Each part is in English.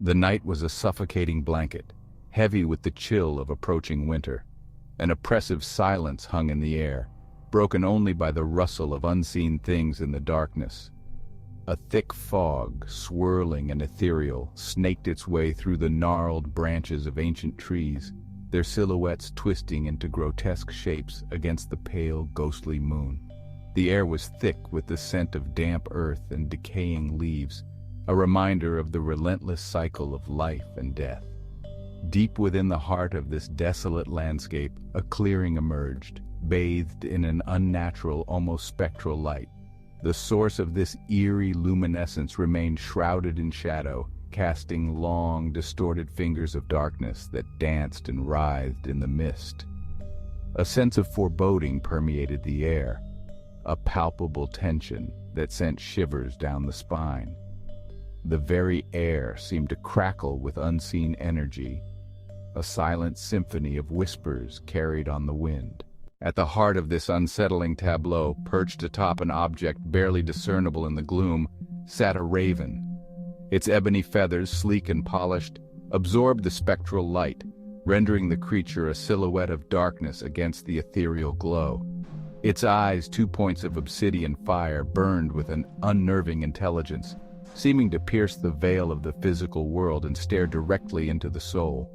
The night was a suffocating blanket, heavy with the chill of approaching winter. An oppressive silence hung in the air, broken only by the rustle of unseen things in the darkness. A thick fog, swirling and ethereal, snaked its way through the gnarled branches of ancient trees, their silhouettes twisting into grotesque shapes against the pale, ghostly moon. The air was thick with the scent of damp earth and decaying leaves, a reminder of the relentless cycle of life and death. Deep within the heart of this desolate landscape, a clearing emerged, bathed in an unnatural, almost spectral light. The source of this eerie luminescence remained shrouded in shadow, casting long, distorted fingers of darkness that danced and writhed in the mist. A sense of foreboding permeated the air, a palpable tension that sent shivers down the spine. The very air seemed to crackle with unseen energy, a silent symphony of whispers carried on the wind. At the heart of this unsettling tableau, perched atop an object barely discernible in the gloom, sat a raven. Its ebony feathers, sleek and polished, absorbed the spectral light, rendering the creature a silhouette of darkness against the ethereal glow. Its eyes, 2 points of obsidian fire, burned with an unnerving intelligence, seeming to pierce the veil of the physical world and stare directly into the soul.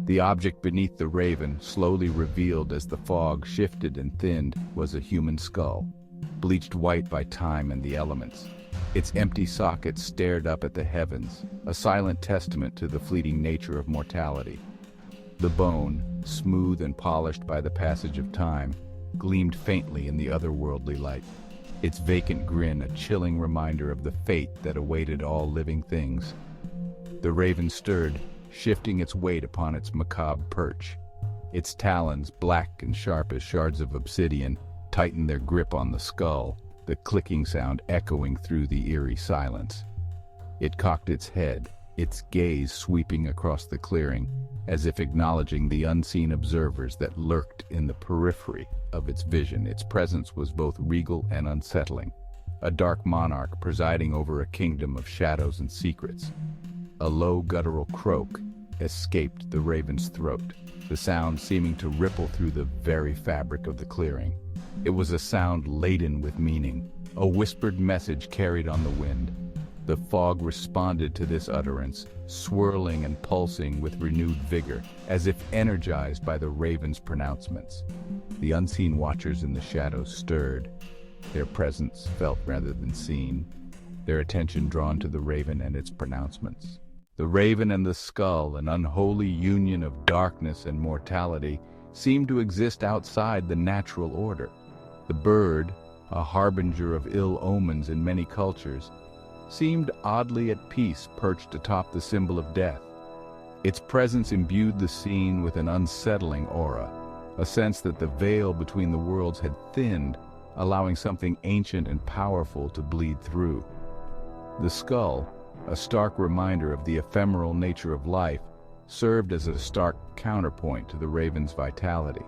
The object beneath the raven, slowly revealed as the fog shifted and thinned, was a human skull, bleached white by time and the elements. Its empty sockets stared up at the heavens, a silent testament to the fleeting nature of mortality. The bone, smooth and polished by the passage of time, gleamed faintly in the otherworldly light, its vacant grin a chilling reminder of the fate that awaited all living things. The raven stirred, shifting its weight upon its macabre perch. Its talons, black and sharp as shards of obsidian, tightened their grip on the skull, the clicking sound echoing through the eerie silence. It cocked its head, its gaze sweeping across the clearing, as if acknowledging the unseen observers that lurked in the periphery of its vision. Its presence was both regal and unsettling, a dark monarch presiding over a kingdom of shadows and secrets. A low guttural croak escaped the raven's throat, the sound seeming to ripple through the very fabric of the clearing. It was a sound laden with meaning, a whispered message carried on the wind. The fog responded to this utterance, swirling and pulsing with renewed vigor, as if energized by the raven's pronouncements. The unseen watchers in the shadows stirred, their presence felt rather than seen, their attention drawn to the raven and its pronouncements. The raven and the skull, an unholy union of darkness and mortality, seemed to exist outside the natural order. The bird, a harbinger of ill omens in many cultures, seemed oddly at peace perched atop the symbol of death. Its presence imbued the scene with an unsettling aura, a sense that the veil between the worlds had thinned, allowing something ancient and powerful to bleed through. The skull, a stark reminder of the ephemeral nature of life, served as a stark counterpoint to the raven's vitality.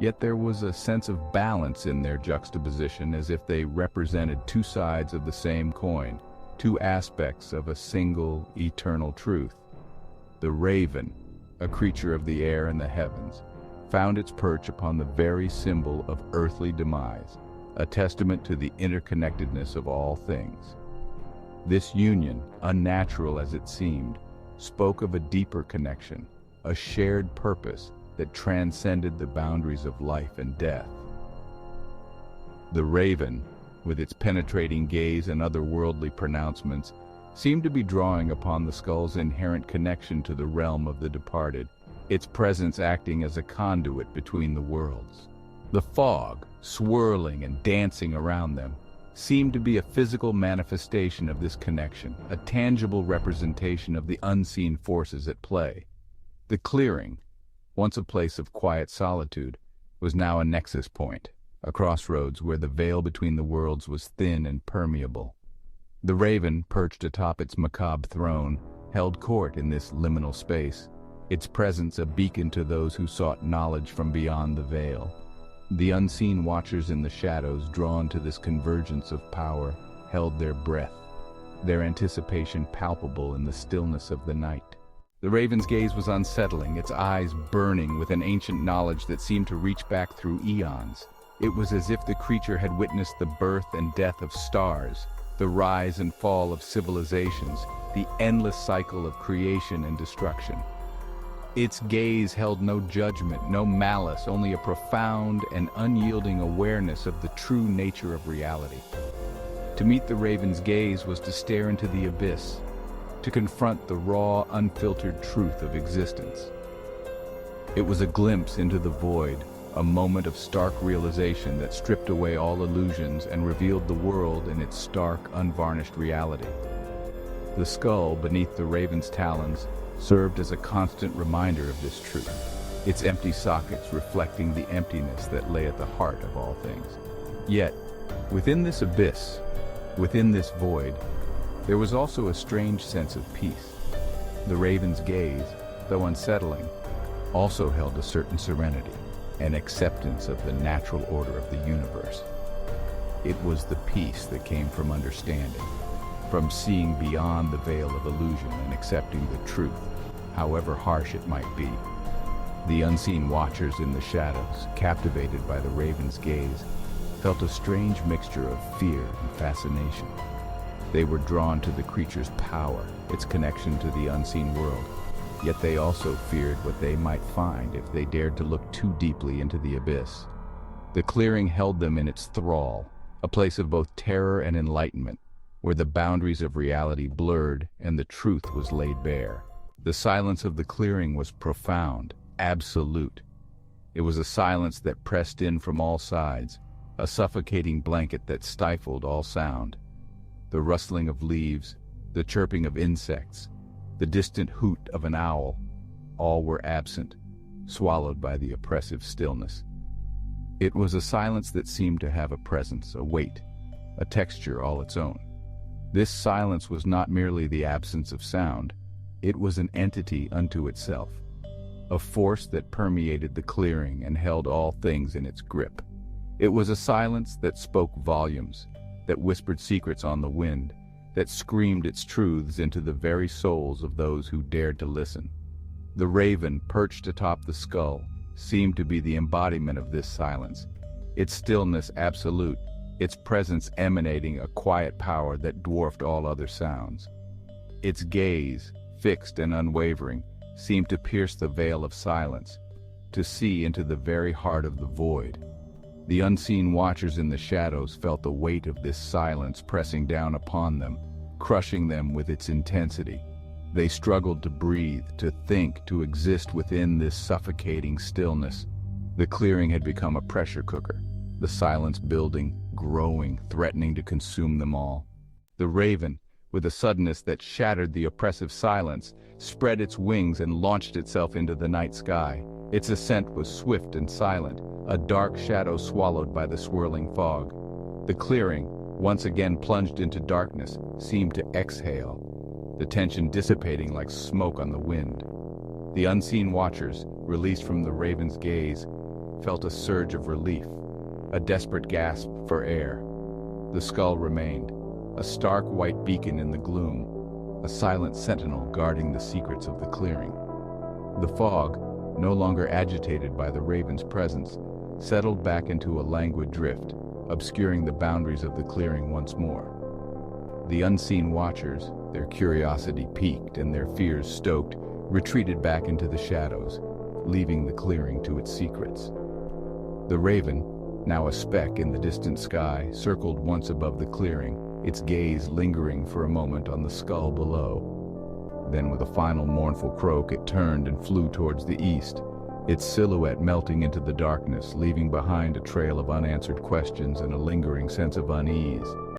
Yet there was a sense of balance in their juxtaposition, as if they represented two sides of the same coin, two aspects of a single, eternal truth. The raven, a creature of the air and the heavens, found its perch upon the very symbol of earthly demise, a testament to the interconnectedness of all things. This union, unnatural as it seemed, spoke of a deeper connection, a shared purpose that transcended the boundaries of life and death. The raven, with its penetrating gaze and otherworldly pronouncements, seemed to be drawing upon the skull's inherent connection to the realm of the departed, its presence acting as a conduit between the worlds. The fog, swirling and dancing around them, seemed to be a physical manifestation of this connection, a tangible representation of the unseen forces at play. The clearing, once a place of quiet solitude, was now a nexus point, a crossroads where the veil between the worlds was thin and permeable. The raven, perched atop its macabre throne, held court in this liminal space, its presence a beacon to those who sought knowledge from beyond the veil. The unseen watchers in the shadows, drawn to this convergence of power, held their breath, their anticipation palpable in the stillness of the night. The raven's gaze was unsettling, its eyes burning with an ancient knowledge that seemed to reach back through eons. It was as if the creature had witnessed the birth and death of stars, the rise and fall of civilizations, the endless cycle of creation and destruction. Its gaze held no judgment, no malice, only a profound and unyielding awareness of the true nature of reality. To meet the raven's gaze was to stare into the abyss, to confront the raw, unfiltered truth of existence. It was a glimpse into the void, a moment of stark realization that stripped away all illusions and revealed the world in its stark, unvarnished reality. The skull beneath the raven's talons served as a constant reminder of this truth, its empty sockets reflecting the emptiness that lay at the heart of all things. Yet, within this abyss, within this void, there was also a strange sense of peace. The raven's gaze, though unsettling, also held a certain serenity, an acceptance of the natural order of the universe. It was the peace that came from understanding, from seeing beyond the veil of illusion and accepting the truth, however harsh it might be. The unseen watchers in the shadows, captivated by the raven's gaze, felt a strange mixture of fear and fascination. They were drawn to the creature's power, its connection to the unseen world, yet they also feared what they might find if they dared to look too deeply into the abyss. The clearing held them in its thrall, a place of both terror and enlightenment, where the boundaries of reality blurred and the truth was laid bare. The silence of the clearing was profound, absolute. It was a silence that pressed in from all sides, a suffocating blanket that stifled all sound. The rustling of leaves, the chirping of insects, the distant hoot of an owl, all were absent, swallowed by the oppressive stillness. It was a silence that seemed to have a presence, a weight, a texture all its own. This silence was not merely the absence of sound, it was an entity unto itself, a force that permeated the clearing and held all things in its grip. It was a silence that spoke volumes, that whispered secrets on the wind, that screamed its truths into the very souls of those who dared to listen. The raven, perched atop the skull, seemed to be the embodiment of this silence, its stillness absolute, its presence emanating a quiet power that dwarfed all other sounds. Its gaze, fixed and unwavering, seemed to pierce the veil of silence, to see into the very heart of the void. The unseen watchers in the shadows felt the weight of this silence pressing down upon them, crushing them with its intensity. They struggled to breathe, to think, to exist within this suffocating stillness. The clearing had become a pressure cooker, the silence building, growing, threatening to consume them all. The raven, with a suddenness that shattered the oppressive silence, spread its wings and launched itself into the night sky. Its ascent was swift and silent, a dark shadow swallowed by the swirling fog. The clearing, once again plunged into darkness, seemed to exhale, the tension dissipating like smoke on the wind. The unseen watchers, released from the raven's gaze, felt a surge of relief, a desperate gasp for air. The skull remained, a stark white beacon in the gloom, a silent sentinel guarding the secrets of the clearing. The fog, no longer agitated by the raven's presence, settled back into a languid drift, obscuring the boundaries of the clearing once more. The unseen watchers, their curiosity piqued and their fears stoked, retreated back into the shadows, leaving the clearing to its secrets. The raven, now a speck in the distant sky, circled once above the clearing, its gaze lingering for a moment on the skull below. Then with a final mournful croak, it turned and flew towards the east, its silhouette melting into the darkness, leaving behind a trail of unanswered questions and a lingering sense of unease.